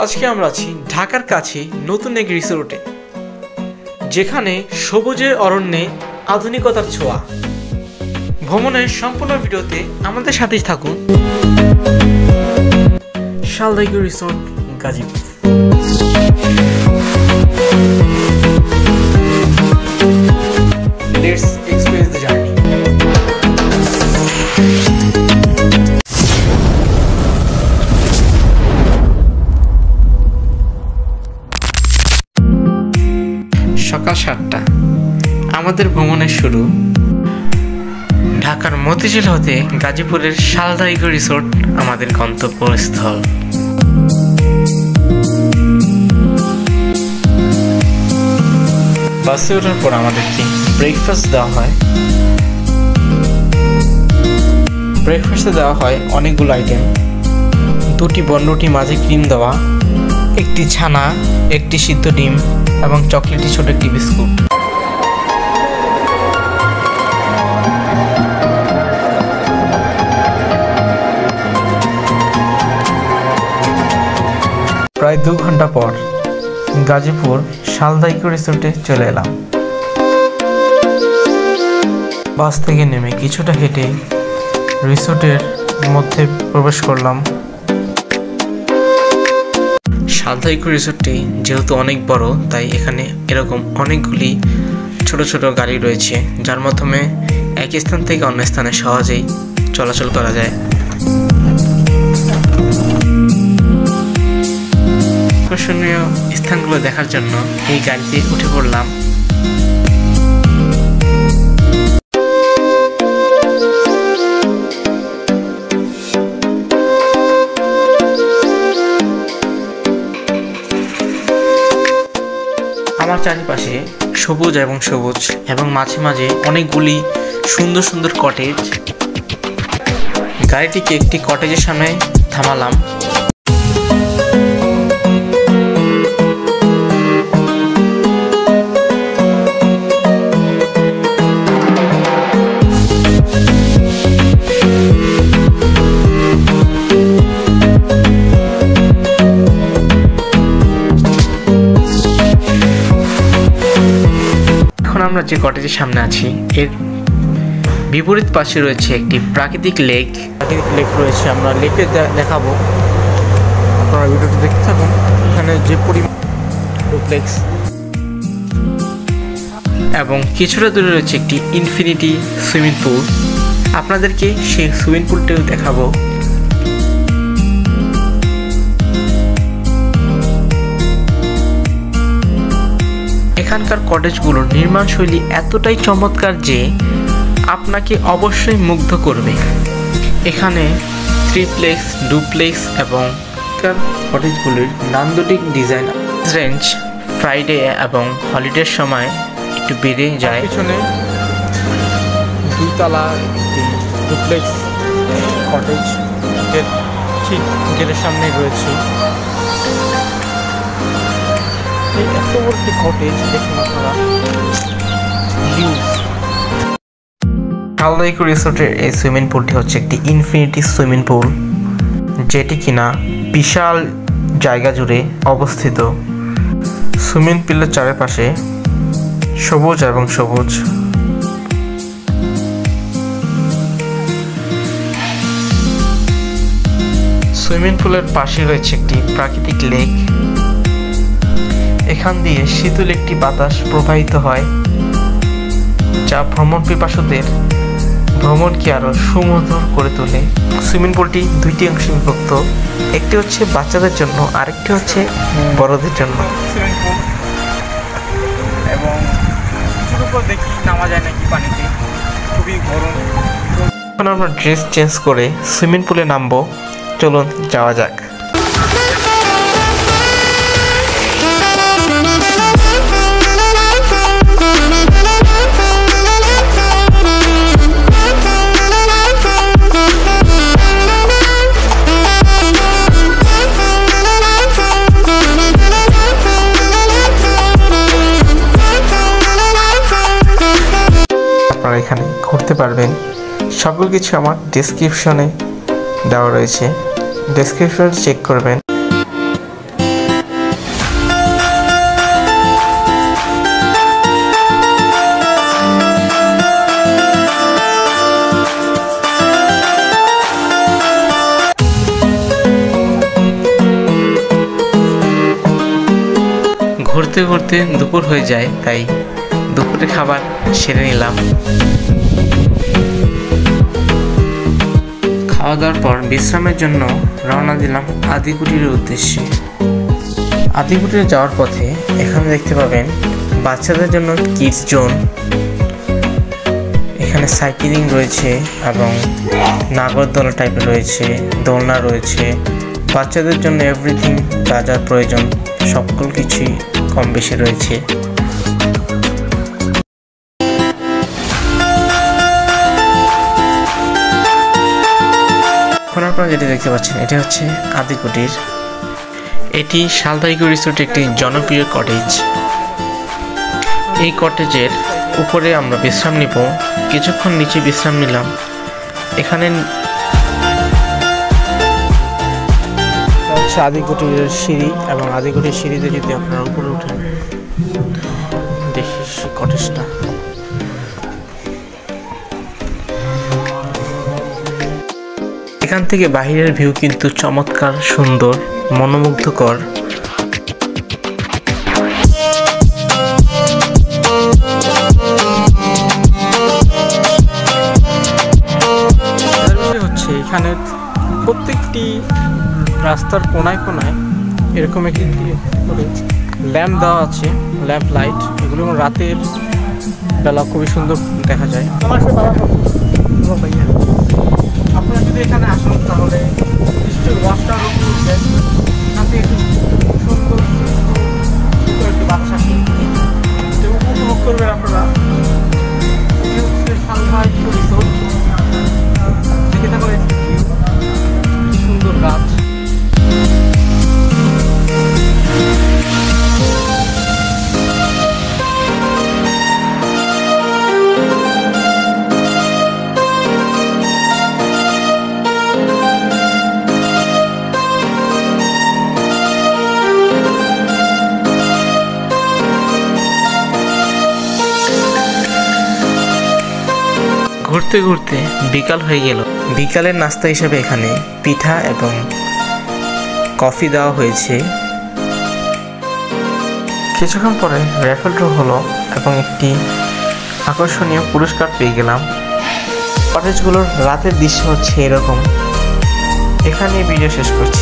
আজকে আমরা আছি ঢাকার কাছে নতুন এক রিসোর্টে, যেখানে সবুজের অরণ্যে আধুনিকতার ছোঁয়া। ভ্রমণের সম্পূর্ণ ভিডিওতে আমাদের সাথেই থাকুন। শালদাইগু resort, Gazipur. Let's experience the journey. সকাল 7টা আমাদের ভ্রমণের শুরু। ঢাকার মতিঝিল হতে গাজীপুরের শালদাইগু রিসোর্ট আমাদের গন্তব্যস্থল। বাসে ওঠার পর আমাদেরকে ব্রেকফাস্ট দেওয়া হয়। ব্রেকফাস্টে দেওয়া হয় অনেকগুলো আইটেম, 2টি বনরুটি মাঝে ক্রিম দেওয়া, 1টি ছানা, 1টি সিদ্ধ ডিম এবং চকলেটি ছোট একটি বিস্কুট। প্রায় 2 ঘন্টা পর গাজীপুর শালদাইগু রিসোর্টে চলে এলাম। বাস থেকে নেমে কিছুটা হেঁটে রিসোর্টের মধ্যে প্রবেশ করলাম। শালদাইগু রিসোর্টটি যেহেতু অনেক বড়, তাই এখানে এরকম অনেকগুলি ছোট ছোট গাড়ি রয়েছে, যার মাধ্যমে এক স্থান থেকে অন্য স্থানে সহজেই চলাচল করা যায়। আকর্ষণীয় স্থানগুলো দেখার জন্য এই গাড়িতে উঠে পড়লাম। আমার চারিপাশে সবুজ এবং মাঝে মাঝে অনেকগুলি সুন্দর সুন্দর কটেজ। গাড়িটিকে একটি কটেজের সামনে থামালাম। আমরা যে কটেজের সামনে আছি, এর বিপরীত পাশে রয়েছে একটি প্রাকৃতিক লেক রয়েছে। আমরা লেকে দেখাবো, আপনারা ভিডিওটি দেখতে থাকুন। এখানে যে পরিমাণ ডুপ্লেক্স এবং কিছুটা দূরে রয়েছে একটি ইনফিনিটি সুইমিং পুল। আপনাদেরকে সেই সুইমিং পুলটিও দেখাবো। এখানকার কটেজগুলোর নির্মাণ শৈলী এতটাই চমৎকার যে আপনাকে অবশ্যই মুগ্ধ করবে। এখানে থ্রিপ্লেক্স, ডুপ্লেক্স এবং কটেজগুলির নান্দনিক ডিজাইন রেঞ্জ ফ্রাইডে এবং হলিডের সময় একটু বেড়ে যায়। পিছনে 2 তলা ডুপ্লেক্স কটেজ ঠিক গেটের সামনে রয়েছে। এত বড় একটি কটেজ দেখুন আপনারা। শালদাইগু রিসোর্টের এই সুইমিং পুলটি হচ্ছে একটি ইনফিনিটি সুইমিং পুল, যেটি কিনা বিশাল জায়গা জুড়ে অবস্থিত। সুইমিং পুলের চারপাশে সবুজ এবং সবুজ। সুইমিং পুলের পাশে রয়েছে একটি প্রাকৃতিক লেক। এখান দিয়ে শীতল একটি বাতাস প্রবাহিত হয়, যা ভ্রমণ পিপাসুদের ভ্রমণকে আরো সুমধুর করে তোলে। সুইমিং পুলটি 2টি অংশে বিভক্ত, একটি হচ্ছে বাচ্চাদের জন্য, আরেকটি হচ্ছে বড়দের জন্য। সুইমিং পুল এবং কিছুর উপর দেখি নামা যায় নাকি পানিতে, খুবই গরম। এখন আমরা ড্রেস চেঞ্জ করে সুইমিং পুলে নামবো। চলুন যাওয়া যাক। এখানে ঘুরতে পারবেন। সকল কিছু আমার ডেসক্রিপশনে দেওয়া রয়েছে, ডেসক্রিপশন চেক করবেন। ঘুরতে ঘুরতে দুপুর হয়ে যায়, তাই দুপুরে খাবার সেরে নিলাম। খাওয়া দাওয়ার পর বিশ্রামের জন্য রওনা দিলাম আদিকুটিরের উদ্দেশ্যে। আদিকুটিরে যাওয়ার পথে এখানে দেখতে পাবেন বাচ্চাদের জন্য কিডস জোন। এখানে সাইক্লিং রয়েছে এবং নাগরদোলা টাইপের রয়েছে, দোলনা রয়েছে। বাচ্চাদের জন্য এভরিথিং যা যা প্রয়োজন সকল কিছুই কম বেশি রয়েছে। এখন আপনারা যেটি দেখতে পাচ্ছেন এটি হচ্ছে আদিকুটির। এটি শালদাইগু রিসোর্টের একটি জনপ্রিয় কটেজ। এই কটেজের উপরে আমরা বিশ্রাম নিব, কিছুক্ষণ নিচে বিশ্রাম নিলাম। এখানে হচ্ছে আদিকুটির সিঁড়ি, এবং আদিকুটির সিঁড়িতে যদি আপনারা উপরে উঠেন দেখি কটেজটা। এখান থেকে বাহিরের ভিউ কিন্তু চমৎকার, সুন্দর, মনোমুগ্ধকর। হচ্ছে এখানে প্রত্যেকটি রাস্তার কোনায় কোনায় এরকম একটি ল্যাম্প দেওয়া আছে, ল্যাম্প লাইট। এগুলো রাতের বেলা খুবই সুন্দর দেখা যায়। আপনারা যদি এখানে আসেন তাহলে নিশ্চয়ই ওয়াশটা সাথে একটু সুন্দর একটু বাচ্চা উপভোগ করবেন আপনারা। দেখে থাকবেন সুন্দর গাছ। ঘুরতে ঘুরতে বিকাল হয়ে গেল। বিকালের নাস্তা হিসেবে এখানে পিঠা এবং কফি দেওয়া হয়েছে। কিছুক্ষণ পরে র্যাফেল ড্র হলো এবং একটি আকর্ষণীয় পুরস্কার পেয়ে গেলাম। কটেজগুলোর রাতের দৃশ্য হচ্ছে এরকম। এখানে ভিডিও শেষ করছি।